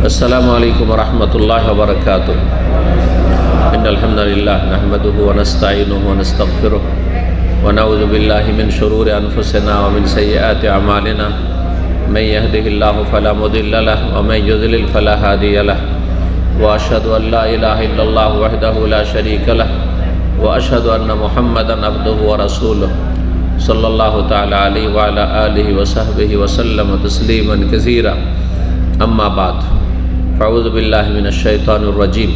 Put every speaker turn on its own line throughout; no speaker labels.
अस्सलामु अलैकुम वरहमतुल्लाहि वबरकातुह। इन्नल हम्दुलिल्लाह नहमदुहु व नस्तईनुहु व नस्तगफिरुहु व नऊज़ु बिल्लाहि मिन शुरूरि अनफुसिना व मिन सय्यिआति अमालिना। मन यहदिहिल्लाहु फला मुदिल्ल लहु व मन युज़लिल फला हादिय लहु। व अशहदु अन ला इलाहा इल्लल्लाह वहदहु ला शरीक लहु व अशहदु अन्न मुहम्मदन अब्दुहु व रसूलुहु सल्लल्लाहु तआला अलैहि व अला आलिहि व सहबिहि व सल्लम तस्लीमन कसीरा। अम्मा बाद फ़अऊज़ु बिल्लाहि मिनश शैतानिर रजीम।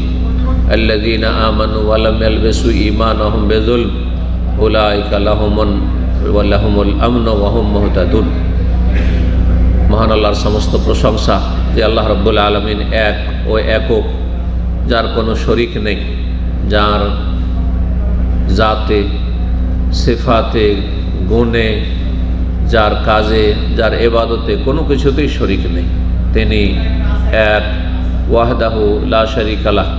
अल्लज़ीना आमनु व लम यल्बिसू ईमानहुम बिज़ुल्म उलाइका लहुमुल अम्नु व हुम मुहतदून। মহান আল্লাহর সমস্ত প্রশংসা যে আল্লাহ রাব্বুল আলামিন এক ও একক, যার কোনো শরীক নেই, যার জাতে সিফাতে গুণে যার কাজে যার ইবাদতে কোনো কিছুতেই শরীক নেই। তিনি এক, ওয়াহদাহু লা শারীকা লাহ।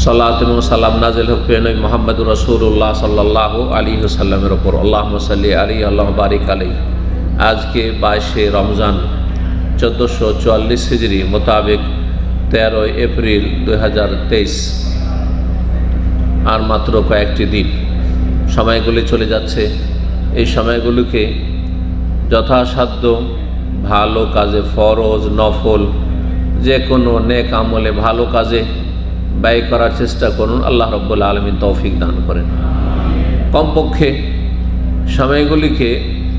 সালাত এবং সালাম নাজিল হোক নবী মুহাম্মদুর রাসূলুল্লাহ সাল্লাল্লাহু আলাইহি ওয়াসাল্লামের ওপর। আল্লাহুম্মা সাল্লি আলাইহি আল্লাহুম্মা বারিক আলাইহি। আজকে 22শে রমজান 1444 হিজরি মোতাবেক 13 এপ্রিল 2023। আর মাত্র কয়েকটি দিন, সময়গুলি চলে যাচ্ছে। এই সময়গুলোকে যথাসাধ্য ভালো কাজে, ফরজ নফল যে কোনো নেক আমলে ভালো কাজে ব্যয় করার চেষ্টা করুন। আল্লাহ রাব্বুল আলামিন তৌফিক দান করেন। কমপক্ষে সময়গুলিকে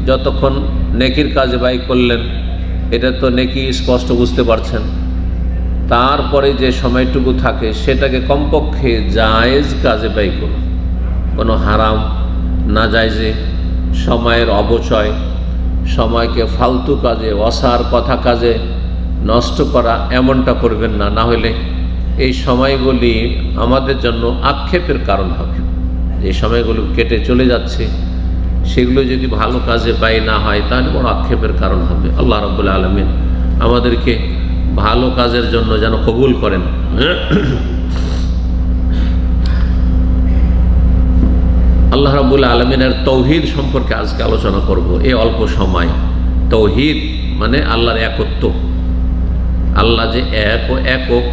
যতক্ষণ নেকির কাজে ব্যয় করলেন, এটা তো নেকি স্পষ্ট বুঝতে পারছেন। তারপরে যে সময়টুকু থাকে সেটাকে কমপক্ষে জায়েজ কাজে ব্যয় করুন। কোনো হারাম না জায়েজে সময়ের অপচয়, সময়কে ফালতু কাজে, অসার কথা কাজে নষ্ট করা এমনটা করবেন না। না হলে এই সময়গুলি আমাদের জন্য আক্ষেপের কারণ হবে। যে সময়গুলো কেটে চলে যাচ্ছে সেগুলো যদি ভালো কাজে ব্যয় না হয় তাহলে বড় আক্ষেপের কারণ হবে। আল্লাহ রাব্বুল আলামিন আমাদেরকে ভালো কাজের জন্য যেন কবুল করেন। আল্লাহ রাব্বুল আলামিনের তৌহিদ সম্পর্কে আজকে আলোচনা করব এই অল্প সময়। তৌহিদ মানে আল্লাহর একত্ব। আল্লাহ যে এক ও একক,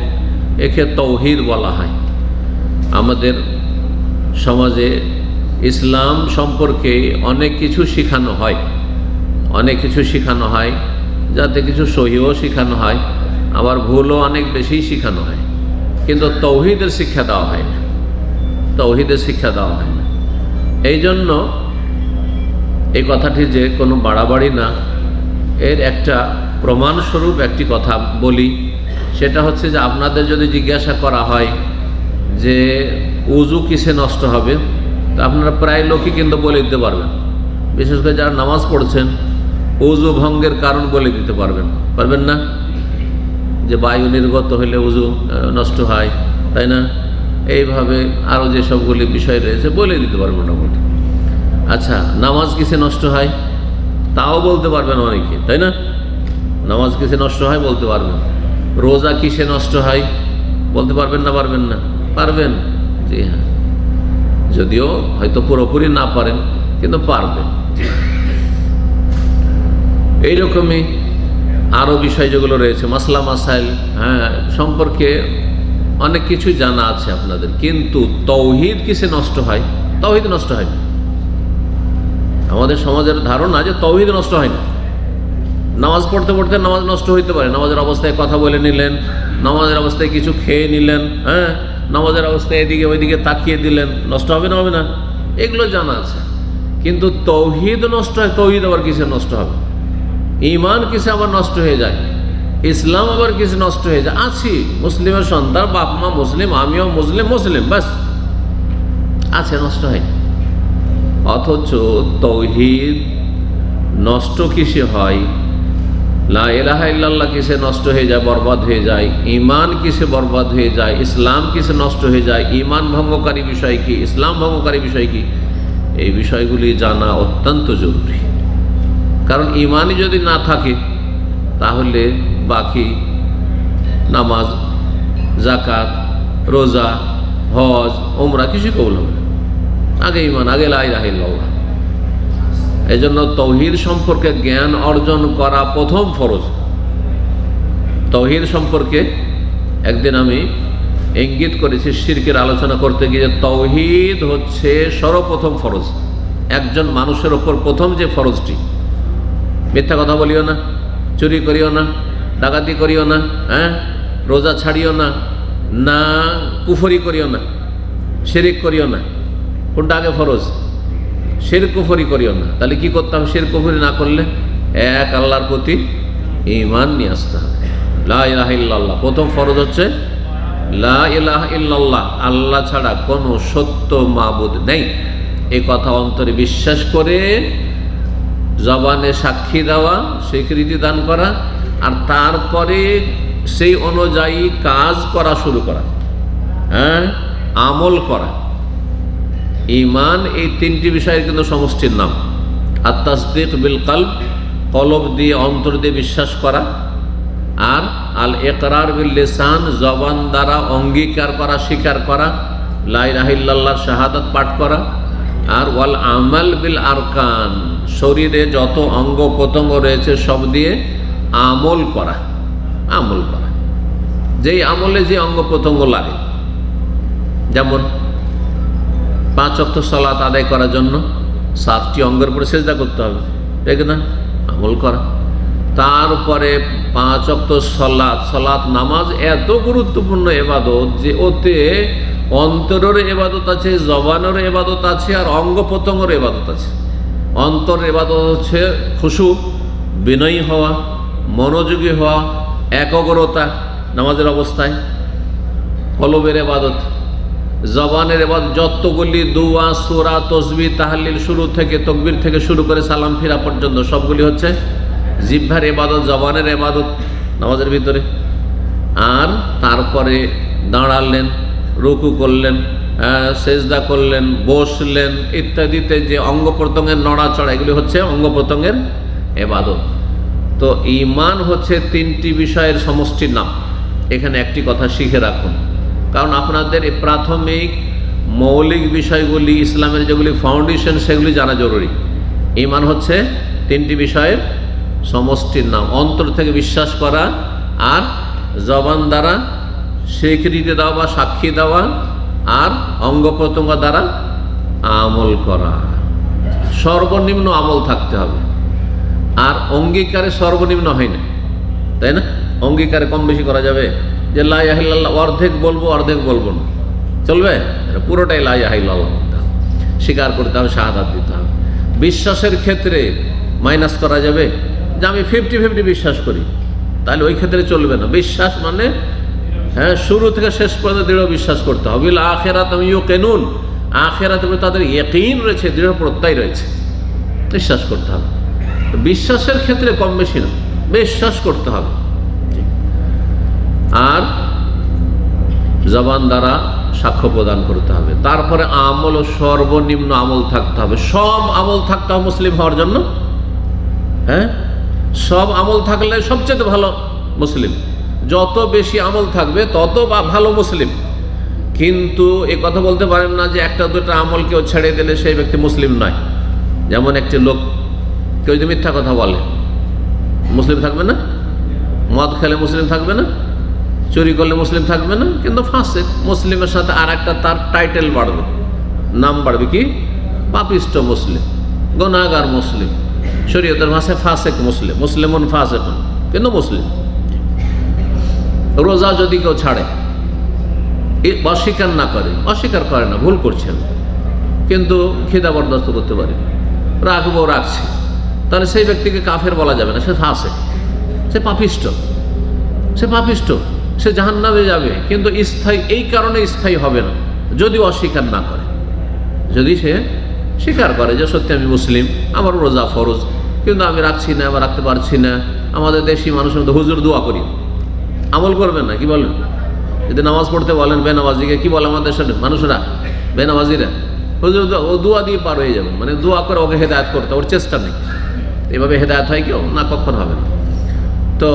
একে তৌহিদ বলা হয়। আমাদের সমাজে ইসলাম সম্পর্কে অনেক কিছু শেখানো হয়, অনেক কিছু শেখানো হয়, যাতে কিছু সহিও শেখানো হয়, আবার ভুলও অনেক বেশি শেখানো হয়। কিন্তু তৌহিদের শিক্ষা দেওয়া হয় না, তৌহিদের শিক্ষা দেওয়া হয় না। এই জন্য এই কথাটি যে কোনো বাড়াবাড়ি না, এর একটা প্রমাণস্বরূপ একটি কথা বলি। সেটা হচ্ছে যে আপনাদের যদি জিজ্ঞাসা করা হয় যে উজু কিসে নষ্ট হবে, তো আপনারা প্রায় লোকই কিন্তু বলে দিতে পারবেন। বিশেষ করে যারা নামাজ পড়ছেন উজু ভঙ্গের কারণ বলে দিতে পারবেন, পারবেন না? যে বায়ু নির্গত হইলে উজু নষ্ট হয়, তাই না? এইভাবে আরও যে সবগুলি বিষয় রয়েছে বলে দিতে পারবেন মোটামুটি। আচ্ছা, নামাজ কিসে নষ্ট হয় তাও বলতে পারবেন অনেকে, তাই না? নামাজ কিসে নষ্ট হয় বলতে পারবেন। রোজা কিসে নষ্ট হয় বলতে পারবেন না? পারবেন না? পারবেন, জি হ্যাঁ। যদিও হয়তো পুরোপুরি না পারেন কিন্তু পারবেন। এইরকমই আরও বিষয় যেগুলো রয়েছে, মাসলা মাসাইল সম্পর্কে অনেক কিছু জানা আছে আপনাদের। কিন্তু তৌহিদ কিসে নষ্ট হয়? তৌহিদ নষ্ট হয় না। আমাদের সমাজের ধারণা যে তৌহিদ নষ্ট হয় না। নামাজ পড়তে পড়তে নামাজ নষ্ট হইতে পারে। নামাজের অবস্থায় কথা বলে নিলেন, নামাজের অবস্থায় কিছু খেয়ে নিলেন, নামাজের অবস্থায় এদিকে ওইদিকে তাকিয়ে দিলেন, নষ্ট হবে না? হবে না? এগুলো জানা আছে। কিন্তু তৌহিদ নষ্ট হয়। তৌহিদ আবার কিসে নষ্ট হবে? ঈমান কিসে আবার নষ্ট হয়ে যায়? ইসলাম আবার কিসে নষ্ট হয়ে যায়? আছি মুসলিমের সন্তান, বাপ মা মুসলিম, আমিও মুসলিম, মুসলিম বাস আছে, নষ্ট হয়। অথচ তৌহিদ নষ্ট কিসে হয়? লা ইলাহা ইল্লাল্লাহ কিসে নষ্ট হয়ে যায়, বরবাদ হয়ে যায়? ঈমান কিসে বরবাদ হয়ে যায়? ইসলাম কিসে নষ্ট হয়ে যায়? ঈমান ভঙ্গকারী বিষয় কি, ইসলাম ভঙ্গকারী বিষয় কি? এই বিষয়গুলি জানা অত্যন্ত জরুরি। কারণ ঈমানই যদি না থাকে তাহলে বাকি নামাজ, যাকাত, রোজা, হজ, ওমরা কিছুই কবুল হবে না। আগে ঈমান, আগে লা ইলাহা ইল্লাল্লাহ। এই জন্য তৌহিদ সম্পর্কে জ্ঞান অর্জন করা প্রথম ফরজ। তৌহিদ সম্পর্কে একদিন আমি ইঙ্গিত করেছি শিরকের আলোচনা করতে গিয়ে, তৌহিদ হচ্ছে সর্বপ্রথম ফরজ। একজন মানুষের ওপর প্রথম যে ফরজটি, মিথ্যা কথা বলিও না, চুরি করিও না, ডাকাতি করিও না, রোজা ছাড়িও না, না কুফরি করিও না, শিরিক করিও না। কোনটা আগে ফরজ? শিরক কুফরি করিও না। তাহলে কি করতে হবে? শিরক কুফরি না করলে এক আল্লাহর প্রতি ঈমান নিয়ে আসতে হবে। লা ইলাহা ইল্লাল্লাহ প্রথম ফরজ হচ্ছে লা ইলাহা ইল্লাল্লাহ, আল্লাহ ছাড়া কোনো সত্য মাবুদ নেই। এই কথা অন্তরে বিশ্বাস করে জবানে সাক্ষী দেওয়া, স্বীকৃতি দান করা, আর তারপরে সেই অনুযায়ী কাজ করা শুরু করা, আমল করা। ঈমান এই তিনটি বিষয়ের কিন্তু সমষ্টির নাম। আর তাসদীক বিল কলব, কলব দিয়ে অন্তর দিয়ে বিশ্বাস করা, আর আল ইকরার বিল লিসান, জবান দ্বারা অঙ্গীকার করা, স্বীকার করা, লা ইলাহা ইল্লাল্লাহ শাহাদাত পাঠ করা, আর ওয়াল আমাল বিল আরকান, শরীরে যত অঙ্গ প্রত্যঙ্গ রয়েছে সব দিয়ে আমল করা। আমল করা, যেই আমলে যে অঙ্গ প্রত্যঙ্গ লাগে, যেমন 5 ওয়াক্ত সালাত আদায় করার জন্য 7টি অঙ্গের উপরে সিজদা করতে হবে, ঠিক না? আমল করা। তারপরে 5 ওয়াক্ত সালাত নামাজ এত গুরুত্বপূর্ণ ইবাদত যে ওতে অন্তরের ইবাদত আছে, জবানের ইবাদত আছে, আর অঙ্গ প্রত্যঙ্গের ইবাদত আছে। অন্তরের ইবাদত হচ্ছে খুশু, বিনয়ী হওয়া, মনোযোগী হওয়া, একাগ্রতা নামাজের অবস্থায়, কলবের ইবাদত। জবানের ইবাদত যতগুলি দুয়া, সূরা, তাসবিহ, তাহলিল শুরু থেকে, তাকবীর থেকে শুরু করে সালাম ফিরা পর্যন্ত সবগুলি হচ্ছে জিহ্বার ইবাদত, জবানের ইবাদত নামাজের ভিতরে। আর তারপরে দাঁড়ালেন, রুকু করলেন, সেজদা করলেন, বসলেন ইত্যাদিতে যে অঙ্গ প্রত্যঙ্গের নড়াচড়া, এগুলি হচ্ছে অঙ্গ প্রত্যঙ্গের ইবাদত। তো ঈমান হচ্ছে 3টি বিষয়ের সমষ্টির নাম। এখানে একটি কথা শিখে রাখুন, কারণ আপনাদের এই প্রাথমিক মৌলিক বিষয়গুলি, ইসলামের যেগুলি ফাউন্ডেশন, সেগুলি জানা জরুরি। ঈমান হচ্ছে 3টি বিষয়ের সমষ্টির নাম। অন্তর থেকে বিশ্বাস করা, আর জবান দ্বারা স্বীকৃতি দেওয়া বা সাক্ষী দেওয়া, আর অঙ্গ প্রত্যঙ্গ দ্বারা আমল করা। সর্বনিম্ন আমল থাকতে হবে। আর অঙ্গীকারে সর্বনিম্ন হয় না, তাই না? অঙ্গীকারে কম বেশি করা যাবে, যে লা ইলাহা ইল্লাল্লাহ অর্ধেক বলবো, অর্ধেক বলবো না, চলবে? পুরোটাই লা ইলাহা ইল্লাল্লাহ বলতে হবে, স্বীকার করতে হবে, শাহাদাত দিতে হবে। বিশ্বাসের ক্ষেত্রে মাইনাস করা যাবে, যে আমি 50-50 বিশ্বাস করি, তাহলে ওই ক্ষেত্রে চলবে না। বিশ্বাস মানে শুরু থেকে শেষ পর্যন্ত দৃঢ় বিশ্বাস করতে হবে। আখিরাত ইউকিনুন, আখিরাতে তাদের ইয়াকিন রয়েছে, দৃঢ় প্রত্যয় রয়েছে, বিশ্বাস করতে হবে। বিশ্বাসের ক্ষেত্রে কম বেশি না, বিশ্বাস করতে হবে। আর জবান দ্বারা সাক্ষ্য প্রদান করতে হবে। তারপরে আমল ও সর্বনিম্ন আমল থাকতে হবে। সব আমল থাকতে হবে মুসলিম হওয়ার জন্য। সব আমল থাকলে সবচেয়ে ভালো মুসলিম। যত বেশি আমল থাকবে তত ভালো মুসলিম। কিন্তু এ কথা বলতে পারেন না যে একটা দুটা আমল কেউ ছেড়ে দিলে সেই ব্যক্তি মুসলিম নয়। যেমন একটি লোক কেউ যদি মিথ্যা কথা বলে, মুসলিম থাকবে না? মদ খেলে মুসলিম থাকবে না? চুরি করলে মুসলিম থাকবে না? কিন্তু ফাসিক, মুসলিমের সাথে আর একটা তার টাইটেল বাড়বে, নাম বাড়বে, কি? পাপিষ্ট মুসলিম, গুনাহগার মুসলিম, শরীয়তের ভাষায় ফাসিক মুসলিম, মুসলিমুন ফাসিকুন, কিন্তু মুসলিম। রোজা যদি কেউ ছাড়ে, অস্বীকার না করে, অস্বীকার করে না, ভুল করছেন, কিন্তু খিদা বরদাস্ত করতে পারে, রাখবো, রাখছে, তাহলে সেই ব্যক্তিকে কাফের বলা যাবে না, সে ফাসিক, সে পাপিষ্ট, সে পাপিষ্ট, সে জাহান্নামে যাবে। কিন্তু স্থায়ী, এই কারণে স্থায়ী হবে না যদি অস্বীকার না করে। যদি সে স্বীকার করে যে সত্যি আমি মুসলিম, আমার রোজা ফরজ, কিন্তু আমি রাখছি না, আবার রাখতে পারছি না। আমাদের দেশি মানুষের মধ্যে হুজুর দোয়া করি, আমল করবেন না, কি বলেন? যদি নামাজ পড়তে বলেন বেনামাজিকে, কি বলে আমাদের দেশের মানুষরা, বেনামাজিরা, হুজুর ও দোয়া দিয়ে পার হয়ে যাবেন, মানে দোয়া করে ওকে হেদায়েত করতে, ওর চেষ্টা নেই। এভাবে হেদায়েত হয় কেউ? না, কখন হবে না। তো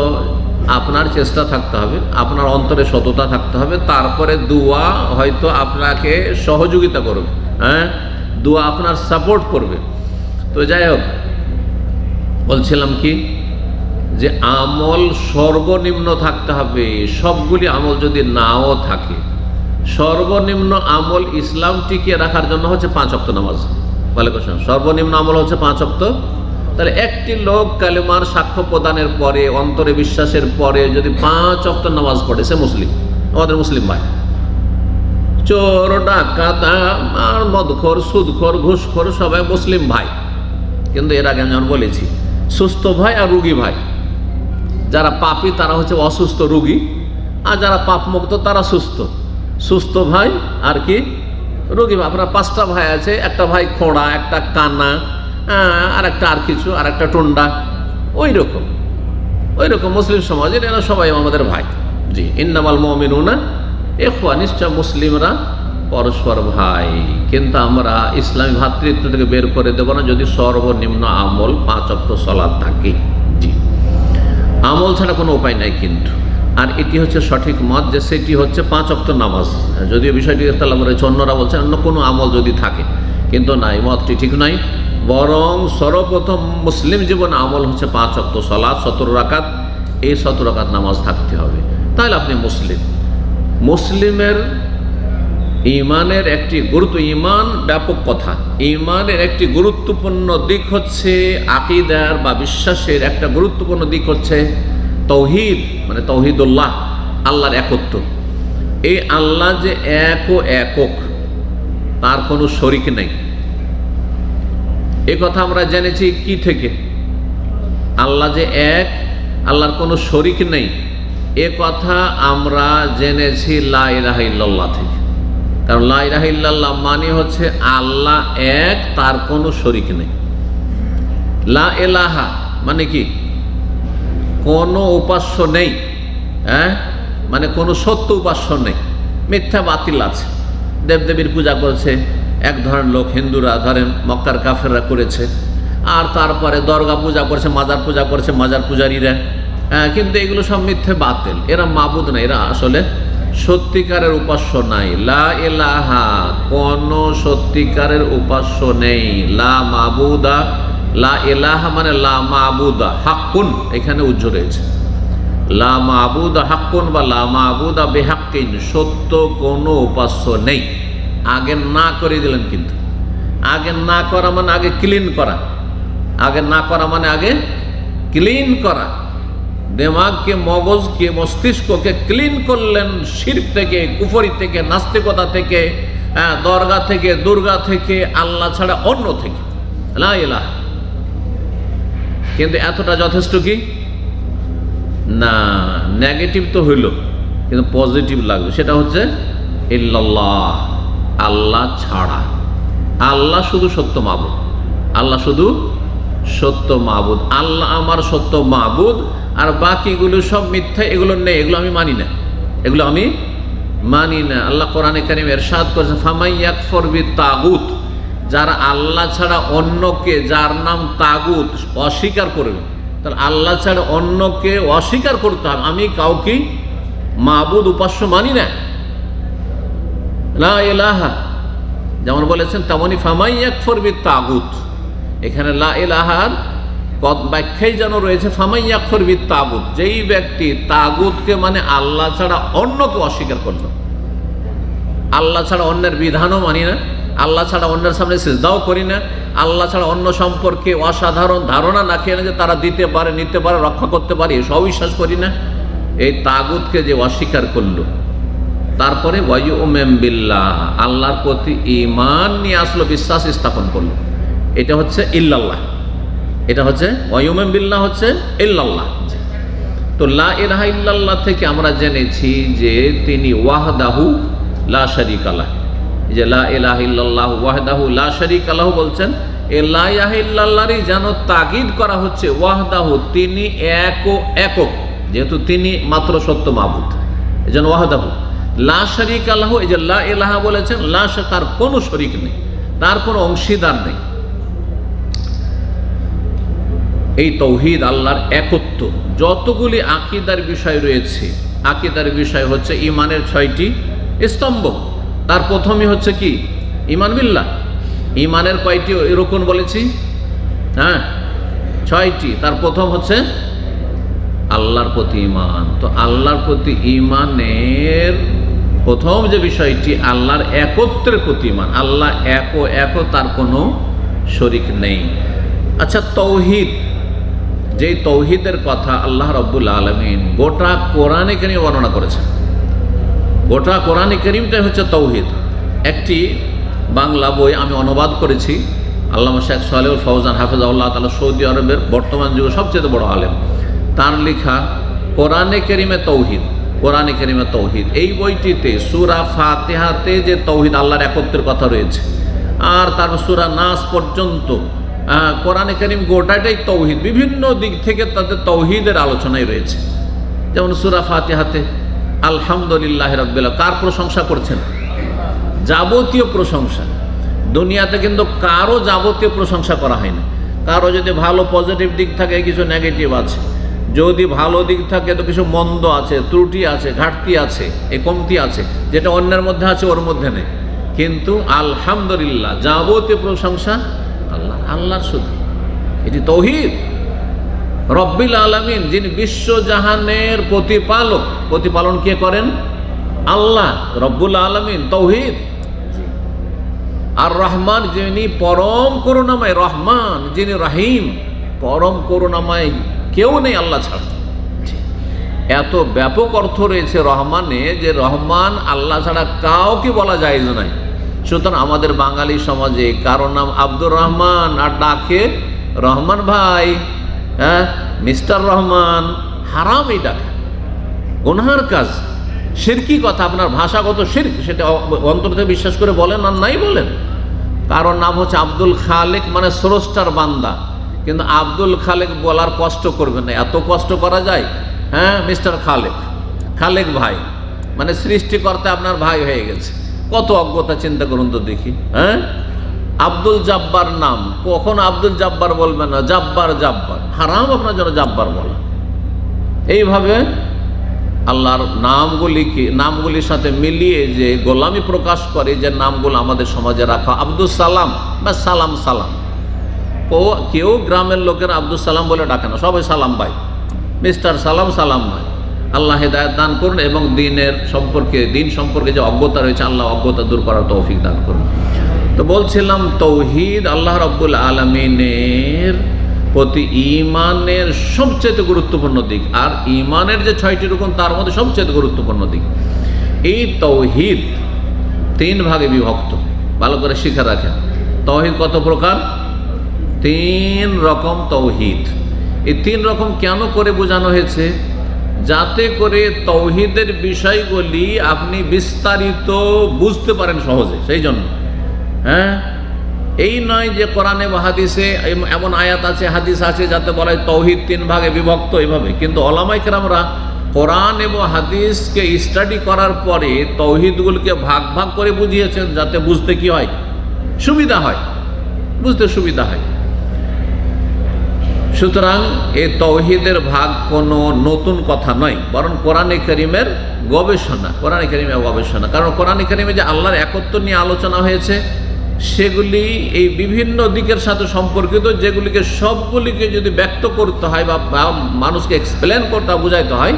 আপনার চেষ্টা থাকতে হবে, আপনার অন্তরে সততা থাকতে হবে। তারপরে দোয়া হয়তো আপনাকে সহযোগিতা করবে, দোয়া আপনার সাপোর্ট করবে। তো যাই হোক, বলছিলাম কি যে আমল সর্বনিম্ন থাকতে হবে। সবগুলি আমল যদি নাও থাকে, সর্বনিম্ন আমল ইসলাম টিকিয়ে রাখার জন্য হচ্ছে 5 ওয়াক্ত নামাজ। ওয়ালাইকুম আসসালাম। সর্বনিম্ন আমল হচ্ছে 5 ওয়াক্ত। তাহলে একটি লোক কালেমার সাক্ষ্য প্রদানের পরে, অন্তরে বিশ্বাসের পরে যদি 5 ওয়াক্ত নামাজ পড়ে, সে মুসলিম, আমাদের মুসলিম ভাই। চোর, ডাকাত আর মদখোর, সুদখোর, ঘুষখোর সবাই মুসলিম ভাই। কিন্তু এর আগে আমি যেমন বলেছি, সুস্থ ভাই আর রুগী ভাই। যারা পাপী তারা হচ্ছে অসুস্থ রুগী, আর যারা পাপমুক্ত তারা সুস্থ। সুস্থ ভাই আর কি রোগী ভাই। আপনার 5টা ভাই আছে, একটা ভাই খোঁড়া, একটা কানা, আর একটা আর কিছু, আর একটা টুন্ডা। ওই রকম মুসলিম সমাজের এরা সবাই আমাদের ভাই। জি, ইন্নামাল মুমিনুনা ইখওয়া, নিশ্চয় মুসলিমরা পরস্পর ভাই। কিন্তু আমরা ইসলামী ভ্রাতৃত্ব থেকে বের করে দেব না যদি সর্বনিম্ন আমল 5 ওয়াক্ত সালাত থাকে। জি, আমল ছাড়া কোনো উপায় নাই কিন্তু। আর এটি হচ্ছে সঠিক মত যে সেটি হচ্ছে 5 ওয়াক্ত নামাজ। যদিও বিষয়টি ইখতিলাফ রয়েছে, অন্যরা বলছেন অন্য কোনো আমল যদি থাকে, কিন্তু না, এই মতটি ঠিক নাই। বরং সর্বপ্রথম মুসলিম জীবন আমল হচ্ছে 5 ওয়াক্ত সালাত, 17 রাকাত। এই 17 রাকাত নামাজ থাকতে হবে, তাহলে আপনি মুসলিম। মুসলিমের ইমানের একটি ইমান ব্যাপক কথা। ইমানের একটি গুরুত্বপূর্ণ দিক হচ্ছে আকীদার বা বিশ্বাসের একটা গুরুত্বপূর্ণ দিক হচ্ছে তৌহিদ, মানে তৌহিদুল্লাহ, আল্লাহর একত্ব। এই আল্লাহ যে এক ও একক, তার কোনো শরিক নেই। এ কথা আমরা জেনেছি কি থেকে? আল্লাহ যে এক, আল্লাহর কোনো শরিক নেই, এ কথা আমরা জেনেছি লা ইলাহা ইল্লাল্লাহ থেকে। কারণ লা ইলাহা ইল্লাল্লাহ মানে হচ্ছে আল্লাহ এক, তার কোনো শরিক নেই। লা ইলাহা মানে কি? কোনো উপাস্য নেই, মানে কোনো সত্য উপাস্য নেই, মিথ্যা বাতিল আছে। দেবদেবীর পূজা করেছে এক ধরনের লোক, হিন্দুরা ধরেন, মক্কার কাফেররা করেছে, আর তারপরে দরগা পূজা করেছে, মাজার পূজা করেছে মাজার পূজারীরা। কিন্তু এগুলো সব মিথ্যে বাতিল, এরা মাবুদ না, এরা আসলে সত্যিকারের উপাস্য নাই। লা ইলাহা, কোনো সত্যিকারের উপাস্য নেই। লা মাবুদা, লা ইলাহা মানে লা মাবুদা হাক্কুন, এখানে উজ্জ্ব রয়েছে। লা মাবুদা হাক্কুন বা লা মাবুদা বিহাক্কিন, সত্য কোনো উপাস্য নেই। আগে না করে দিলেন, কিন্তু আগে না করা মানে আগে ক্লিন করা। আগে না করা মানে আগে ক্লিন করা। দিমাগকে, মগজকে, মস্তিষ্ককে ক্লিন করলেন শিরক থেকে, কুফরি থেকে, নাস্তিকতা থেকে, দরগা থেকে, দুর্গা থেকে, আল্লাহ ছাড়া অন্য থেকে। লা ইলাহা। কিন্তু এতটা যথেষ্ট কি না? নেগেটিভ তো হইল, কিন্তু পজিটিভ লাগবে। সেটা হচ্ছে ইল্লাল্লাহ, আল্লাহ ছাড়া। আল্লাহ শুধু সত্য মাবুদ, আল্লাহ শুধু সত্য মাবুদ। আল্লাহ আমার সত্য মাবুদ, আর বাকিগুলো সব মিথ্যা, এগুলো নেই, এগুলো আমি মানি না, এগুলো আমি মানি না। আল্লাহ কোরআনে কারীমে ইরশাদ করেছে, ফামান ইয়াকফুর বিত-তাগুত, যারা আল্লাহ ছাড়া অন্যকে, যার নাম তাগুত, অস্বীকার করবে। তাহলে আল্লাহ ছাড়া অন্যকে অস্বীকার করতে হবে। আমি কাউকে মাবুদ, উপাস্য মানি না। লা ইলাহা যেমন বলেছেন, তেমনি ফামান ইয়াকফুর বিত-তাগুত। এখানে লা ইলাহার ব্যাখ্যাই যেন রয়েছে ফামান ইয়াকফুর বিত-তাগুত, যেই ব্যক্তি তাগুতকে মানে আল্লাহ ছাড়া অন্যকে অস্বীকার করলো। আল্লাহ ছাড়া অন্যের বিধানও মানি না, আল্লাহ ছাড়া অন্যের সামনে সিজদাও করি না, আল্লাহ ছাড়া অন্য সম্পর্কে অসাধারণ ধারণা না খেয়ে না যে তারা দিতে পারে, নিতে পারে, রক্ষা করতে পারে, এসব বিশ্বাস করি না। এই তাগুতকে যে অস্বীকার করলো, তারপরে ওয়ায়ুমিন বিল্লাহ, আল্লাহর প্রতি ঈমান নিয়ে আসলো, বিশ্বাস স্থাপন করলো। এটা হচ্ছে ইল্লাল্লাহ, এটা হচ্ছে ওয়ায়ুমিন বিল্লাহ, হচ্ছে ইল্লাল্লাহ। তো লা ইলাহা ইল্লাল্লাহ থেকে আমরা জেনেছি যে তিনি ওয়াহদাহু লা শারীকা লাহ। যে লা ইলাহা ইল্লাল্লাহ ওয়াহদাহু লা শারীকা লাহু বলছেন, এ লা ইলাহা ইল্লাল্লাহরই যেন তাকিদ করা হচ্ছে। ওয়াহদাহু, তিনি একক, যেহেতু তিনি মাত্র সত্য মাবুদ, এজন্য ওয়াহদাহু। লা শারীকা লাহু, এই যে লা ইলাহা বলেছেন, লা, তার কোনো শরীক নেই, তার কোনো অংশীদার নেই। এই তৌহিদ, আল্লাহর একত্ব। যতগুলি আকীদার বিষয় রয়েছে, আকীদার বিষয় হচ্ছে ইমানের 6টি স্তম্ভ। তার প্রথমই হচ্ছে কি? ঈমান বিল্লাহ। ঈমানের কয়টি রুকুন বলেছি? ছয়টি। তার প্রথম হচ্ছে আল্লাহর প্রতি ঈমান। তো আল্লাহর প্রতি ঈমানের প্রথম যে বিষয়টি আল্লাহর একত্বের প্রতি ঈমান। আল্লাহ এক ও এক, তার কোনো শরীক নেই। আচ্ছা, তৌহিদ, যেই তৌহিদের কথা আল্লাহ রাব্বুল আলামিন গোটা কোরআনে কারীমে বর্ণনা করেছেন। গোটা কোরআনে কারীমটাই হচ্ছে তৌহিদ। একটি বাংলা বই আমি অনুবাদ করেছি, আল্লামা শেখ সালেহুল ফৌজান হাফেজাহুল্লাহ তাআলা, সৌদি আরবের বর্তমান যুগে সবচেয়ে বড় আলেম, তার লেখা কোরআনে কারীমে তৌহিদ। কোরআনে কারীমে তৌহিদ, এই বইটিতে সূরা ফাতিহাতে যে তৌহিদ আল্লাহর একত্বের কথা রয়েছে, আর তারপর সূরা নাস পর্যন্ত কোরআনে কারীম গোটাটাই তৌহিদ। বিভিন্ন দিক থেকে তাদের তৌহিদের আলোচনাই রয়েছে। যেমন সূরা ফাতিহাতে আলহামদুলিল্লাহি রাব্বিল আলামিন, কার প্রশংসা করছেন? যাবতীয় প্রশংসা। দুনিয়াতে কিন্তু কারো যাবতীয় প্রশংসা করা হয় না। কারো যদি ভালো পজিটিভ দিক থাকে, কিছু নেগেটিভ আছে। যদি ভালো দিক থাকে তো কিছু মন্দ আছে, ত্রুটি আছে, ঘাটতি আছে, এ কমতি আছে, যেটা অন্যের মধ্যে আছে ওর মধ্যে নেই। কিন্তু আলহামদুলিল্লাহ, যাবতীয় প্রশংসা আল্লাহর শুধু। এটি তৌহিদ। রব্বিল আলামিন, যিনি বিশ্বজাহানের প্রতিপালক, প্রতিপালন কে করেন? আল্লাহ রব্বুল আলামিন, তৌহিদ। আর রহমান, যিনি পরম করুণাময়, রহমান যিনি রহিম, পরম করুণাময়, কেউ নেই আল্লাহ ছাড়া। এত ব্যাপক অর্থ রয়েছে রহমানে, যে রহমান আল্লাহ ছাড়া কাউকে বলা যায় না। সুতরাং আমাদের বাঙালি সমাজে কারো নাম আব্দুর রহমান আর ডাকে রহমান ভাই, মিস্টার রহমান, হারাম। এই ডাকা গুনাহের কাজ, শিরকি কথা, আপনার ভাষাগত শিরক, সেটা অন্তর থেকে বিশ্বাস করে বলেন আর নাই বলেন। কারোর নাম হচ্ছে আব্দুল খালেক, মানে স্রষ্টার বান্দা, কিন্তু আব্দুল খালেক বলার কষ্ট করবেন না। এত কষ্ট করা যায়? মিস্টার খালেক, খালেক ভাই, মানে সৃষ্টিকর্তা আপনার ভাই হয়ে গেছে। কত অজ্ঞতা, চিন্তা করুন তো দেখি। আব্দুল জাব্বার নাম, কখন আব্দুল জাব্বার বলবেন না, জাব্বার, জাব্বার, হারাম আপনার জন্য জাব্বার বলা। এইভাবে আল্লাহর নামগুলির সাথে মিলিয়ে যে গোলামি প্রকাশ করে, যে নামগুলো আমাদের সমাজে রাখা, আব্দুল সালাম বা সালাম সালাম। কেউ গ্রামের লোকের আব্দুল সালাম বলে ডাকে না, সবাই সালাম ভাই, মিস্টার সালাম, সালাম ভাই। আল্লাহ হেদায়েত দান করুন এবং দিন সম্পর্কে যে অজ্ঞতা রয়েছে, আল্লাহ অজ্ঞতা দূর করার তৌফিক দান করুন। তো বলছিলাম, তৌহিদ আল্লাহ রাব্বুল আলামিনের প্রতি ঈমানের সবচেয়ে গুরুত্বপূর্ণ দিক। আর ঈমানের যে 6টি রুকন, তার মধ্যে সবচেয়ে গুরুত্বপূর্ণ দিক। এই তৌহিদ 3 ভাগে বিভক্ত, ভালো করে শিখে রাখেন। তৌহিদ কত প্রকার? 3 রকম তৌহিদ। এই 3 রকম কেন করে বোঝানো হয়েছে? যাতে করে তৌহিদের বিষয়গুলি আপনি বিস্তারিত বুঝতে পারেন সহজে, সেই জন্য। এই নয় যে কোরআনে বা হাদিসে এমন আয়াত আছে, হাদিস আছে, যাতে বলা হয় তৌহিদ 3 ভাগে বিভক্ত, এইভাবে। কিন্তু ওলামায়ে কেরামরা কোরআন এবং হাদিসকে স্টাডি করার পরে তৌহিদগুলোকে ভাগ ভাগ করে বুঝিয়েছেন, যাতে বুঝতে কি হয়? সুবিধা হয়, বুঝতে সুবিধা হয়। সুতরাং এই তৌহিদের ভাগ কোনো নতুন কথা নয়, বরং কোরআনে কারীমের গবেষণা, কোরআনে কারীমের গবেষণা। কারণ কোরআনে কারীমে যে আল্লাহর একত্ব নিয়ে আলোচনা হয়েছে, সেগুলি এই বিভিন্ন দিকের সাথে সম্পর্কিত, যেগুলিকে সবগুলিকে যদি ব্যক্ত করতে হয় বা মানুষকে এক্সপ্লেন করতে, বুঝাইতে হয়,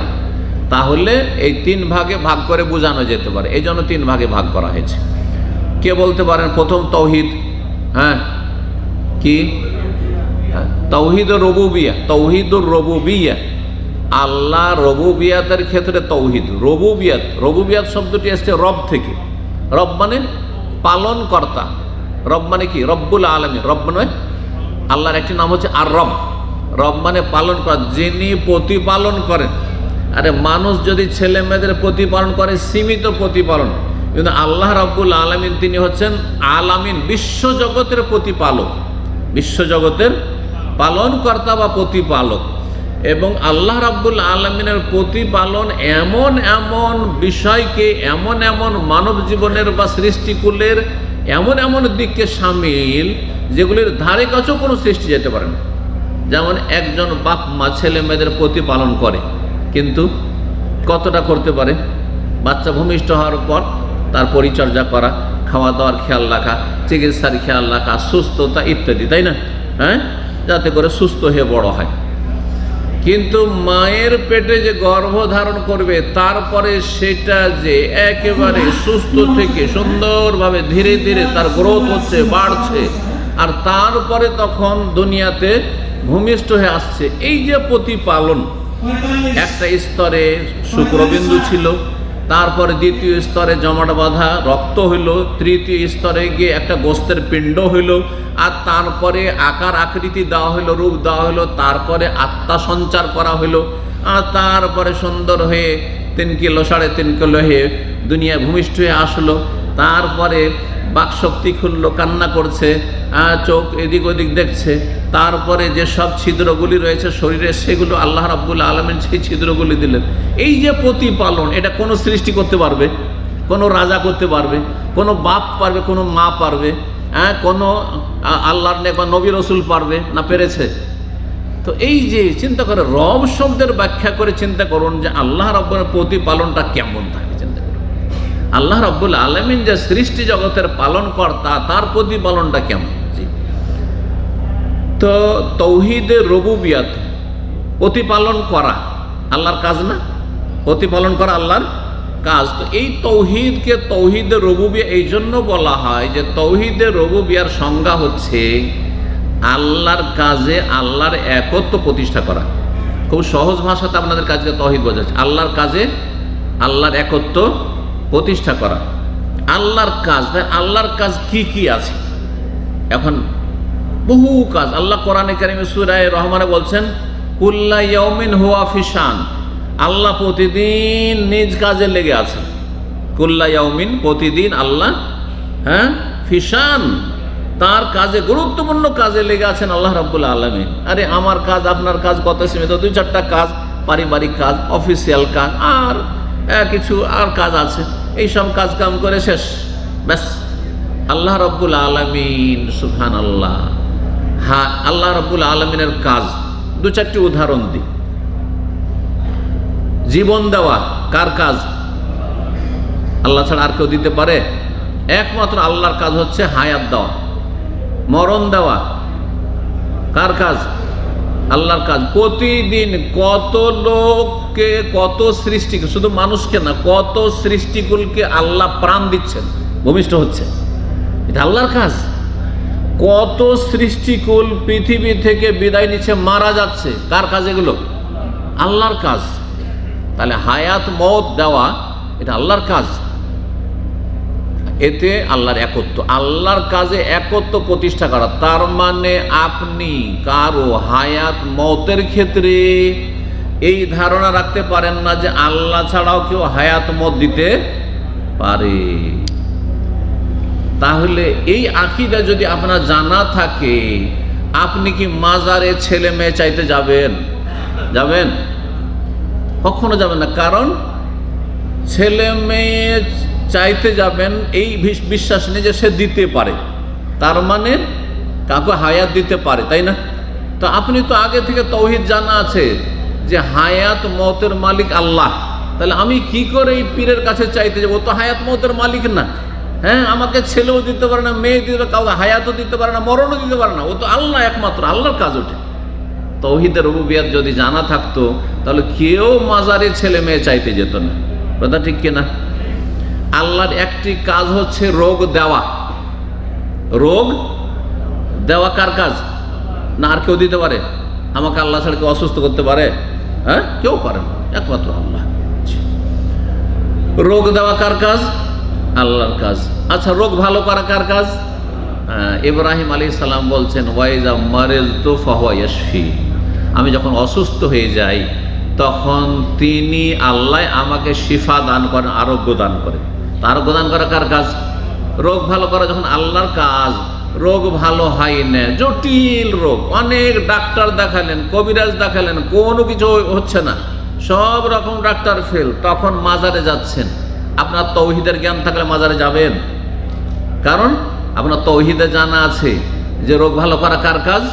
তাহলে এই 3 ভাগে ভাগ করে বোঝানো যেতে পারে। এই জন্য 3 ভাগে ভাগ করা হয়েছে। কে বলতে পারেন প্রথম তৌহিদ? কি? তাওহীদুর রুবুবিয়্যাহ। তাওহীদুর রুবুবিয়্যাহ, আল্লাহ রুবুবিয়্যাতের ক্ষেত্রে তাওহীদ। রুবুবিয়্যাত শব্দটি এসেছে রব থেকে। রব মানে পালন কর্তা। রব মানে কি? রব্বুল আলামিন। রব মানে আল্লাহর একটি নাম হচ্ছে আর রব। রব মানে পালন করা, যিনি প্রতিপালন করেন। আরে মানুষ যদি ছেলে মেয়েদের প্রতিপালন করে, সীমিত প্রতিপালন, কিন্তু আল্লাহ রাব্বুল আলামিন তিনি হচ্ছেন আলামিন, বিশ্বজগতের প্রতিপালক, বিশ্বজগতের পালনকর্তা বা প্রতিপালক। এবং আল্লাহ রাব্বুল আলামিনের প্রতিপালন এমন এমন বিষয়কে, এমন এমন মানব জীবনের বা সৃষ্টিকুলের এমন এমন দিককে সামিল, যেগুলির ধারে কাছেও কোনো সৃষ্টি যেতে পারে না। যেমন একজন বাপ মা ছেলে মেয়েদের প্রতিপালন করে, কিন্তু কতটা করতে পারে? বাচ্চা ভূমিষ্ঠ হওয়ার পর তার পরিচর্যা করা, খাওয়া দাওয়ার খেয়াল রাখা, চিকিৎসার খেয়াল রাখা, সুস্থতা ইত্যাদি, তাই না? যাতে করে সুস্থ হয়ে বড় হয়। কিন্তু মায়ের পেটে যে গর্ভধারণ করবে তারপরে সেটা যে একেবারে সুস্থ থেকে সুন্দরভাবে ধীরে ধীরে তার গ্রোথ হচ্ছে, বাড়ছে, আর তারপরে তখন দুনিয়াতে ভূমিষ্ঠ হয়ে আসছে, এই যে প্রতিপালন, একটা স্তরে শুক্রবিন্দু ছিল, তারপরে দ্বিতীয় স্তরে জমাট বাঁধা রক্ত হইল, তৃতীয় স্তরে গিয়ে একটা গোস্তের পিণ্ড হইল, আর তারপরে আকার আকৃতি দেওয়া হইল, রূপ দেওয়া হইল, তারপরে আত্মা সঞ্চার করা হইল, আর তারপরে সুন্দর হয়ে 3 কিলো 3.5 কিলো হয়ে দুনিয়ায় ভূমিষ্ঠ হয়ে আসলো। তারপরে বাকশক্তি খুললো, কান্না করছে, চোখ এদিক ওদিক দেখছে, তারপরে যে সব ছিদ্রগুলি রয়েছে শরীরে সেগুলো আল্লাহ রাব্বুল আলামিন সেই ছিদ্রগুলি দিলেন। এই যে প্রতিপালন, এটা কোনো সৃষ্টি করতে পারবে? কোনো রাজা করতে পারবে? কোনো বাপ পারবে? কোনো মা পারবে? কোনো আল্লাহর নেক বা নবী রসুল পারবে না? পেরেছে? তো এই যে চিন্তা করে, রব শব্দের ব্যাখ্যা করে চিন্তা করুন যে আল্লাহ রাব্বুল প্রতিপালনটা কেমন থাকে। চিন্তা করুন আল্লাহ রাব্বুল আলামিন যে সৃষ্টি জগতের পালনকর্তা, তার প্রতিপালনটা কেমন। তো তৌহিদে রুবুবিয়াত, প্রতিপালন করা আল্লাহর কাজ না? প্রতিপালন করা আল্লাহর কাজ। তো এই তৌহিদকে তৌহিদে রুবুবিয়া এই জন্য বলা হয় যে তৌহিদে রুবুবিয়ার সংজ্ঞা হচ্ছে আল্লাহর কাজে আল্লাহর একত্ব প্রতিষ্ঠা করা। খুব সহজ ভাষাতে আপনাদের কাজকে তৌহিদ বোঝাচ্ছে, আল্লাহর কাজে আল্লাহর একত্ব প্রতিষ্ঠা করা। আল্লাহর কাজ, আল্লাহর কাজ কি কি আছে? এখন বহু কাজ আল্লাহ কোরআনে কারিমে সূরা রহমানে বলছেন, কুল্লা ইয়াউমিন হুয়া ফি শান, আল্লাহ প্রতিদিন নিজ কাজে লেগে আছেন। কুল্লা ইয়াউমিন, প্রতিদিন আল্লাহ ফি শান, তার কাজে, গুরুত্বপূর্ণ কাজে লেগে আছেন আল্লাহ রাব্বুল আলামিন। আরে আমার কাজ আপনার কাজ কত সীমিত, 2-4টা কাজ, পারিবারিক কাজ, অফিসিয়াল কাজ, আর কিছু আর কাজ আছে, এই সব কাজ কাম করে শেষ, ব্যাস। আল্লাহ রাব্বুল আলামিন, সুবহানাল্লাহ, হ্যাঁ আল্লাহ রাব্বুল আলামিনের কাজ 2-4টি উদাহরণ দিই। জীবন দেওয়া কার কাজ? আল্লাহ ছাড়া আর কেউ দিতে পারে? একমাত্র আল্লাহর কাজ হচ্ছে হায়াত দেওয়া। মরণ দেওয়া কার কাজ? আল্লাহর কাজ। প্রতিদিন কত লোককে, কত সৃষ্টিকে, শুধু মানুষকে না, কত সৃষ্টিকুলকে আল্লাহ প্রাণ দিচ্ছেন, ভূমিষ্ঠ হচ্ছে, এটা আল্লাহর কাজ। কত সৃষ্টিকুল পৃথিবী থেকে বিদায় নিচ্ছে, মারা যাচ্ছে, কার কাজ এগুলো? আল্লাহর কাজ। তাহলে হায়াত মওত দেওয়া এটা আল্লাহর কাজ। এতে আল্লাহর একত্ব, আল্লাহর কাজে একত্ব প্রতিষ্ঠা করা। তার মানে আপনি কারো হায়াত মওতের ক্ষেত্রে এই ধারণা রাখতে পারেন না যে আল্লাহ ছাড়াও কেউ হায়াত মওত দিতে পারে। তাহলে এই আকীদা যদি আপনার জানা থাকে, আপনি কি মাজারে ছেলে মেয়ে চাইতে যাবেন? যাবেন? কখনো যাবেন না। কারণ ছেলে মেয়ে চাইতে যাবেন এই বিশ্বাস নেই যে সে দিতে পারে, তার মানে কাউকে হায়াত দিতে পারে, তাই না? তো আপনি তো আগে থেকে তৌহিদ জানা আছে যে হায়াত মওতের মালিক আল্লাহ, তাহলে আমি কি করে এই পীরের কাছে চাইতে যাবো? ও তো হায়াত মওতের মালিক না। হ্যাঁ, আমাকে ছেলেও দিতে পারে না, মেয়ে দিতে পারে, কাউকে হায়াতও দিতে পারে না, মরণও দিতে পারে না। ও তো আল্লাহ, একমাত্র আল্লাহর কাজ ওঠে। তৌহিদের রুবুবিয়ত যদি জানা থাকতো তাহলে কেউ মাজারে ছেলে মেয়ে চাইতে যেত না। কথা ঠিক কিনা? আল্লাহর একটি কাজ হচ্ছে রোগ দেওয়া। রোগ দেওয়া কার কাজ? না আর কেউ দিতে পারে? আমাকে আল্লাহ ছাড়া কেউ অসুস্থ করতে পারে? হ্যাঁ, কেউ পারে না, একমাত্র আল্লাহ। রোগ দেওয়া কার কাজ? আল্লাহর কাজ। আচ্ছা, রোগ ভালো করা কার কাজ? ইব্রাহিম আলাইহিস সালাম বলছেন, ওয়াইজা মারিজতু ফাহুয়া ইয়াশফি, আমি যখন অসুস্থ হয়ে যাই তখন তিনি আল্লাহ আমাকে শিফা দান করেন, আরোগ্য দান করেন। আরোগ্য দান করা কার কাজ? রোগ ভালো করা যখন আল্লাহর কাজ, রোগ ভালো হয় না, জটিল রোগ, অনেক ডাক্তার দেখালেন, কবিরাজ দেখালেন, কোনো কিছু হচ্ছে না, সব রকম ডাক্তার ফেল, তখন মাজারে যাচ্ছেন। আপনার তৌহিদের জ্ঞান থাকলে মাজারে যাবেন, কারণ আপনার তৌহিদে জানা আছে যে রোগ ভালো করা কার কাজ?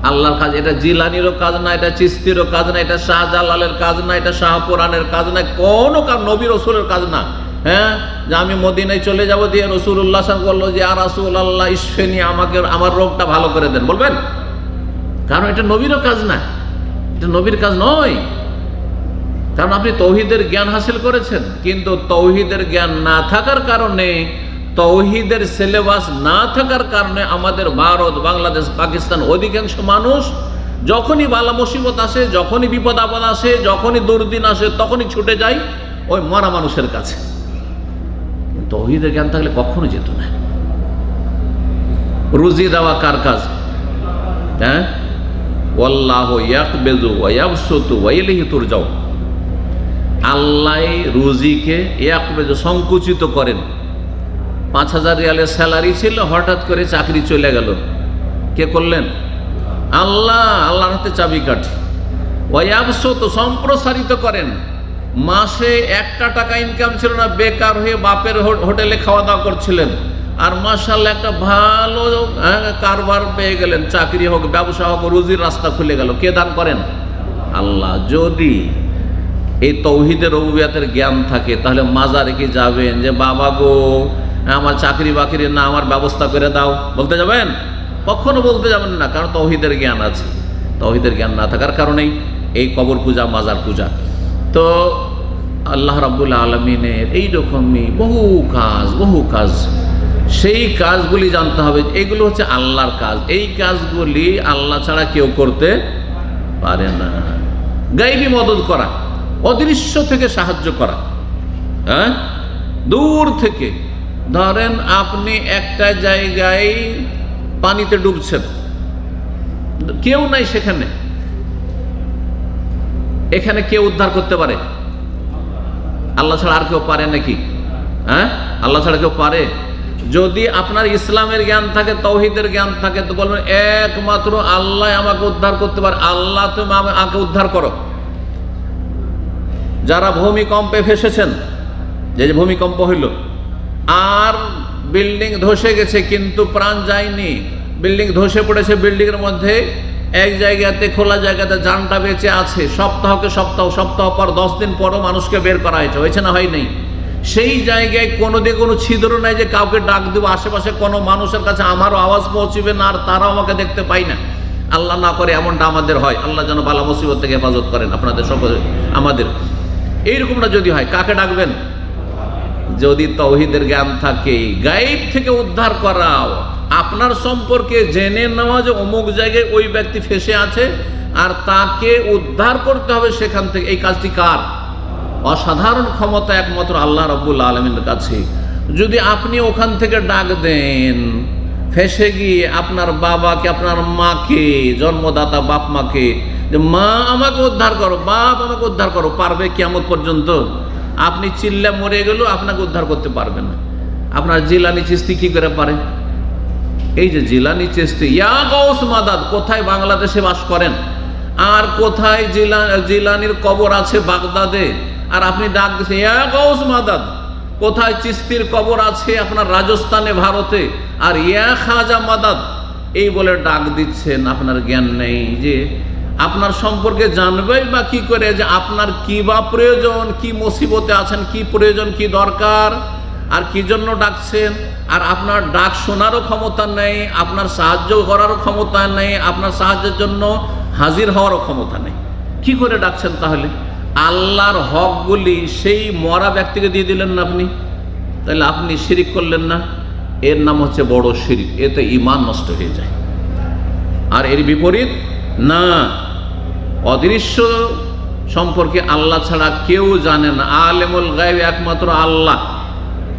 আল্লাহর কাজ। এটা জিলানিরও কাজ না, এটা চিস্তিরও কাজ না, এটা শাহজালালের কাজ না, এটা শাহপুরানের কাজ না, কোনো নবী রসুলের কাজ না। হ্যাঁ, যে আমি মদিনায় চলে যাব, দিয়ে রসুল্লাহ সাহেব বললো যে আর রাসূলুল্লাহ ইশফিনি, আমাকে আমার রোগটা ভালো করে দেন, বলবেন? কারণ এটা নবীরও কাজ না, এটা নবীর কাজ নয়। কারণ আপনি তৌহিদের জ্ঞান হাসিল করেছেন, কিন্তু তৌহিদের জ্ঞান না থাকার কারণে, তৌহিদের সিলেবাস না থাকার কারণে আমাদের ভারত, বাংলাদেশ, পাকিস্তান অধিকাংশ মানুষ যখনই বালা মুসিবত আসে, যখনই বিপদ আপদ আসে, যখনই দুর্দিন আসে, তখনই ছুটে যায় ওই মরা মানুষের কাছে। তৌহিদের জ্ঞান থাকলে কখনো যেত না। রুজি দেওয়া কার কাজ? হ্যাঁ, ওয়াল্লাহু ইয়াকবিযু ওয়া ইয়াবসুতু ওয়া ইলাইহি তুরজাউ। আল্লাহ রুজিকে ইয়াকবিযু সংকুচিত করেন। 5000 রিয়ালের স্যালারি ছিল, হঠাৎ করে চাকরি চলে গেল। কে করলেন? আল্লাহ। আল্লাহর হাতে চাবিকাঠি। ওয়া ইয়াবসুতু সম্প্রসারিত করেন। মাসে 1 টাকা ইনকাম ছিল না, বেকার হয়ে বাপের হোটেলে খাওয়া দাওয়া করছিলেন, আর মাশাআল্লাহ একটা ভালো কারবার পেয়ে গেলেন, চাকরি হোক, ব্যবসা হোক, রুজির রাস্তা খুলে গেল। কে দান করেন? আল্লাহ। যদি এই তৌহিদের রুবুবিয়তের জ্ঞান থাকে, তাহলে মাজারে কি যাবেন যে বাবা গো আমার চাকরি বাকরি না, আমার ব্যবস্থা করে দাও, বলতে যাবেন? কখনো বলতে যাবেন না, কারণ তৌহিদের জ্ঞান আছে। তৌহিদের জ্ঞান না থাকার কারণেই এই কবর পূজা, মাজার পূজা। তো আল্লাহ রাব্বুল আলামিনের এইরকমই বহু কাজ, সেই কাজগুলি জানতে হবে। এগুলো হচ্ছে আল্লাহর কাজ। এই কাজগুলি আল্লাহ ছাড়া কেউ করতে পারে না। গায়বী মদদ করা, অদৃশ্য থেকে সাহায্য করা, হ্যাঁ, দূর থেকে। ধরেন আপনি একটা জায়গায় পানিতে ডুবছেন, কেউ নাই সেখানে, এখানে কেউ উদ্ধার করতে পারে? আল্লাহ ছাড়া আর কেউ পারে নাকি? হ্যাঁ, আল্লাহ ছাড়া কেউ পারে? যদি আপনার ইসলামের জ্ঞান থাকে, তৌহিদের জ্ঞান থাকে, তো বলবেন একমাত্র আল্লাহ আমাকে উদ্ধার করতে পারে। আল্লাহ তুমি আমাকে উদ্ধার করো। যারা ভূমিকম্পে ফেসেছেন, যে ভূমিকম্প হইল আর বিল্ডিং ধসে গেছে কিন্তু প্রাণ যায়নি, বিল্ডিং ধসে পড়েছে, বিল্ডিংয়ের মধ্যে এক জায়গাতে খোলা জায়গাতে জানটা বেঁচে আছে, সপ্তাহ পর 10 দিন পরও মানুষকে বের করা হয়েছে না হয়নি? সেই জায়গায় কোনো দিকে কোনো ছিদ্র নাই যে কাউকে ডাক দেবো, আশেপাশে কোনো মানুষের কাছে আমারও আওয়াজ পৌঁছবে না, আর তারাও আমাকে দেখতে পাই না। আল্লাহ না করে এমনটা আমাদের হয়। আল্লাহ যেন বালা মুসিবত থেকে হেফাজত করেন আপনাদের সকলে, আমাদের। এইরকমটা যদি হয়, কাকে ডাকবেন? যদি তৌহিদের জ্ঞান থাকে, গায়েব থেকে উদ্ধার করাও, আপনার সম্পর্কে জেনে নেওয়া যে অমুক জায়গায় ওই ব্যক্তি ফেসে আছে আর তাকে উদ্ধার করতে হবে সেখান থেকে, এই কাজটি কার? অসাধারণ ক্ষমতা একমাত্র আল্লাহ রাব্বুল আলামিনের কাছে। যদি আপনি ওখান থেকে ডাক দেন, ফেসে গিয়ে আপনার বাবাকে, আপনার মাকে, জন্মদাতা বাপ মাকে, যে মা আমাকে উদ্ধার করো, বাপ আমাকে উদ্ধার করো, পারবে কিয়ামত পর্যন্ত? আপনি চিল্লা মরে গেল, আপনাকে উদ্ধার করতে পারবে না। আপনার জিলানি চিশতি কি করে পারে? এই যে জিলানি চিশতি, ইয়া গাউস মাদাদ, কোথায়? বাংলাদেশে বাস করেন। আর কোথায় জিলানির কবর আছে? বাগদাদে। আর আপনি ডাক দিচ্ছেন ইয়া গাউস মাদাদ। কোথায় চিশতির কবর আছে? আপনার রাজস্থানে, ভারতে। আর ইয়া খাজা মাদাদ এই বলে ডাক দিচ্ছেন। আপনার জ্ঞান নেই যে আপনার সম্পর্কে জানবেই বা কি করে যে আপনার কি বা প্রয়োজন, কি মুসিবতে আছেন, কি প্রয়োজন, কি দরকার, আর কি জন্য ডাকছেন। আর আপনার ডাক শোনারও ক্ষমতা নেই, আপনার সাহায্য করারও ক্ষমতা নেই, আপনার সাহায্যের জন্য হাজির হওয়ারও ক্ষমতা নেই। কি করে ডাকছেন তাহলে? আল্লাহর হকগুলি সেই মরা ব্যক্তিকে দিয়ে দিলেন না আপনি, তাহলে আপনি শিরিক করলেন না? এর নাম হচ্ছে বড় শিরিক। এতে ঈমান নষ্ট হয়ে যায়। আর এর বিপরীত না, অদৃশ্য সম্পর্কে আল্লাহ ছাড়া কেউ জানে না। আলেমুল গায়ব একমাত্র আল্লাহ,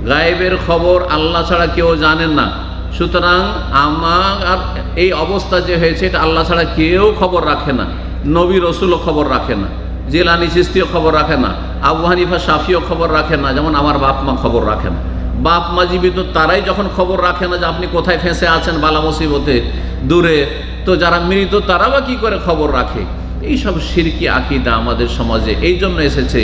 গায়েবের খবর আল্লাহ ছাড়া কেউ জানেন না। সুতরাং আমার এই অবস্থা যে হয়েছে, এটা আল্লাহ ছাড়া কেউ খবর রাখে না। নবী রসুলও খবর রাখে না, জিলানি চিশতিও খবর রাখে না, আবু হানিফা শাফিও খবর রাখে না, যেমন আমার বাপ মা খবর রাখে না। বাপ মা জীবিত তারাই যখন খবর রাখে না যে আপনি কোথায় ফেঁসে আছেন বালা মুসিবতে দূরে, তো যারা মৃত তারা বা কি করে খবর রাখে? এইসব শিরকি আকীদা আমাদের সমাজে এই জন্য এসেছে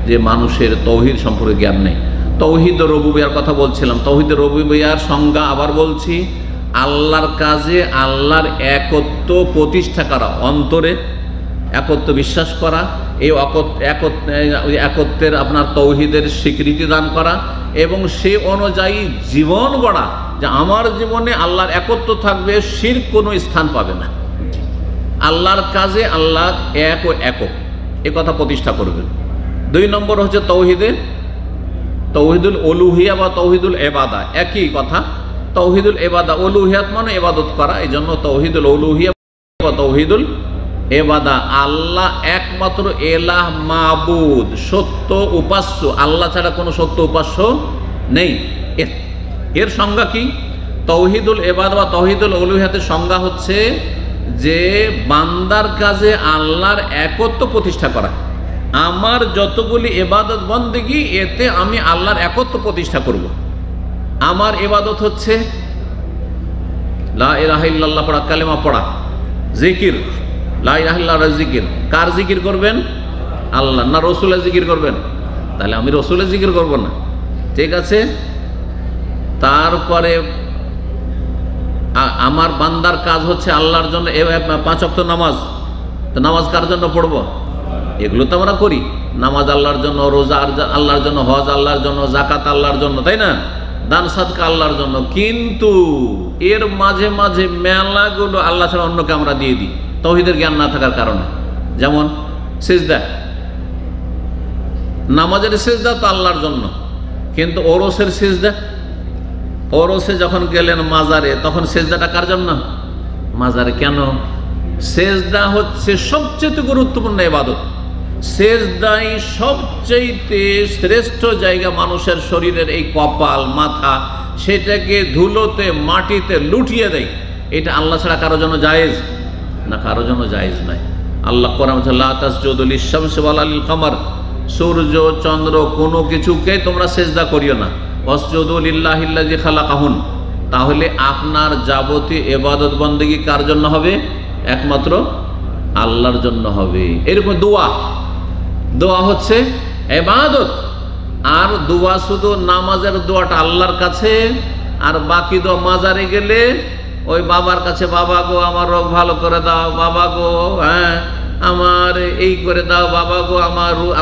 যে মানুষের তৌহিদ সম্পর্কে জ্ঞান নেই। তৌহিদ ও রুবুবিয়ার কথা বলছিলাম। তৌহিদ ও রুবুবিয়ার সংজ্ঞা আবার বলছি, আল্লাহর কাজে আল্লাহর একত্ব প্রতিষ্ঠা করা, অন্তরে একত্ব বিশ্বাস করা, এই একত্বের আপনার তৌহিদের স্বীকৃতি দান করা এবং সে অনুযায়ী জীবন গড়া, যে আমার জীবনে আল্লাহর একত্ব থাকবে, শিরক কোনো স্থান পাবে না। আল্লাহর কাজে আল্লাহ এক ও একক, এ কথা প্রতিষ্ঠা করবেন। 2 নম্বর হচ্ছে তৌহিদুল উলুহিয়া বা তৌহিদুল ইবাদা, একই কথা। তৌহিদুল ইবাদা, উলুহিয়াত মানে ইবাদত করা, এই জন্য তৌহিদুল উলুহিয়া বা তৌহিদুল ইবাদা, আল্লাহ একমাত্র এলাহ, মাবুদ, সত্য উপাস্য, আল্লাহ ছাড়া কোনো সত্য উপাস্য নেই। এর সংজ্ঞা কি? তৌহিদুল ইবাদা বা তৌহিদুল উলুহিয়াতের সংজ্ঞা হচ্ছে যে বান্দার কাজে আল্লাহর একত্ব প্রতিষ্ঠা করা। আমার যতগুলি ইবাদত বন্দেগী, এতে আমি আল্লাহর একত্ব প্রতিষ্ঠা করব। আমার ইবাদত হচ্ছে লা ইলাহা ইল্লাল্লাহ পড়া, কালেমা পড়া, জিকির, লা ইলাহা ইল্লাল্লাহ জিকির। কার জিকির করবেন? আল্লাহ। না রসুলের জিকির করবেন? তাহলে আমি রসুলের জিকির করব না, ঠিক আছে। তারপরে আমার বান্দার কাজ হচ্ছে আল্লাহর জন্য 5 ওয়াক্ত নামাজ, তো নামাজ কার জন্য পড়ব? এগুলো তো আমরা করি। নামাজ আল্লাহর জন্য, রোজা আল্লাহর জন্য, হজ আল্লাহর জন্য, জাকাত আল্লাহর জন্য, তাই না? দান সাদকা আল্লাহর জন্য। কিন্তু এর মাঝে মাঝে মেলাগুলো আল্লাহ ছাড়া অন্যকে আমরা দিয়ে দিই, তাওহীদের জ্ঞান না থাকার কারণে। যেমন সিজদা, নামাজের সিজদা তো আল্লাহর জন্য, কিন্তু ওরসের সিজদা, ওরসে যখন গেলেন মাজারে, তখন সিজদাটা কার জন্য? মাজারে। কেন? সিজদা হচ্ছে সবচেয়ে গুরুত্বপূর্ণ ইবাদত। সিজদাই সবচেয়ে শ্রেষ্ঠ জায়গা মানুষের শরীরের, এই কপাল, মাথা, সেটাকে ধুলোতে, মাটিতে লুটিয়ে দেয়। এটা আল্লাহ ছাড়া কারো জন্য জায়েজ না, কারো জন্য জায়েজ নাই। আল্লাহ কোরআন লা তাসজুদু লিশ-শামসি ওয়ালা লিল-কামার, সূর্য চন্দ্র কোনো কিছুকে তোমরা সিজদা করিও না। ওয়াসজুদু লিল্লাহিল্লাযী খালাকাহুন। তাহলে আপনার যাবতীয় ইবাদত বন্দেগী কার জন্য হবে? একমাত্র আল্লাহর জন্য হবে। এরকম দোয়া হচ্ছে ইবাদত। আর দোয়া শুধু নামাজের দোয়াটা আল্লাহর কাছে, আর বাকি দোয়া মাজারে গেলে ওই বাবার কাছে, বাবা গো আমার রোগ ভালো করে দাও, বাবা গো হ্যাঁ আমার এই করে দাও, বাবা গো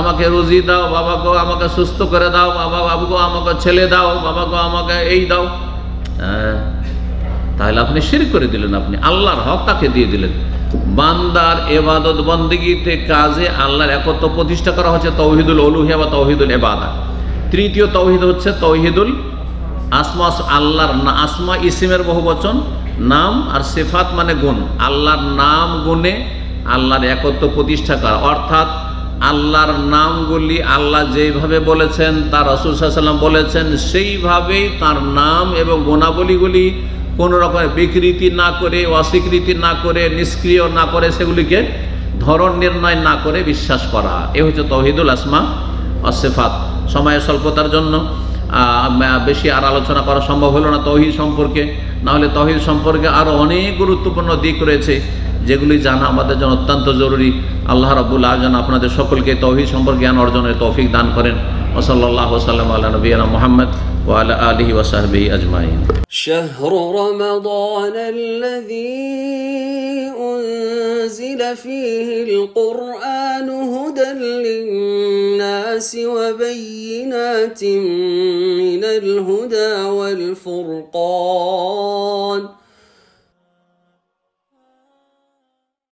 আমাকে রুজি দাও, বাবা গো আমাকে সুস্থ করে দাও, বাবা গো আমাকে ছেলে দাও, বাবা গো আমাকে এই দাও। তাহলে আপনি শিরক করে দিলেন, আপনি আল্লাহর হক তাকে দিয়ে দিলেন। বান্দার ইবাদত বন্দেগীতে কাজে আল্লাহর একত্ব প্রতিষ্ঠা করা হচ্ছে তাওহীদুল উলুহিয়া বা তাওহীদুল ইবাদা। তৃতীয় তাওহীদ হচ্ছে তাওহীদুল আসমা। আল্লাহর আসমা ইসিমের বহুবচন, নাম, আর সিফাত মানে গুণ। আল্লাহর নাম গুণে আল্লাহর একত্ব প্রতিষ্ঠা করা, অর্থাৎ আল্লাহর নামগুলি আল্লাহ যেইভাবে বলেছেন, তার রাসূল সাল্লাল্লাহু আলাইহি ওয়াসাল্লাম বলেছেন, সেইভাবেই তার নাম এবং গুণাবলীগুলি কোনো রকমের বিকৃতি না করে, অস্বীকৃতি না করে, নিষ্ক্রিয় না করে, সেগুলিকে ধরন নির্ণয় না করে বিশ্বাস করা। এ হচ্ছে তাওহীদুল আসমা ওয়াস সিফাত। সময়ের স্বল্পতার জন্য বেশি আর আলোচনা করা সম্ভব হলো না তাওহীদ সম্পর্কে। না হলে তাওহীদ সম্পর্কে আরও অনেক গুরুত্বপূর্ণ দিক রয়েছে, যেগুলি জানা আমাদের জন্য অত্যন্ত জরুরি। আল্লাহ রাব্বুল আলামিন আপনাদের সকলকে তাওহীদ সম্পর্কে জ্ঞান অর্জনের তৌফিক দান করেন। ওয়া সাল্লাল্লাহু ওয়াসাল্লাম আলা নবিয়িনা মুহাম্মদ ওয়া আলা আলিহি ওয়া সাহবিহি আজমাইন।
শাহরু রমাদান আল্লাযী উনজিলা ফীহিল কুরআনু হুদাল লিন-নাসি ওয়া বায়্যিনাতিন মিনাল হুদা ওয়াল ফুরকান।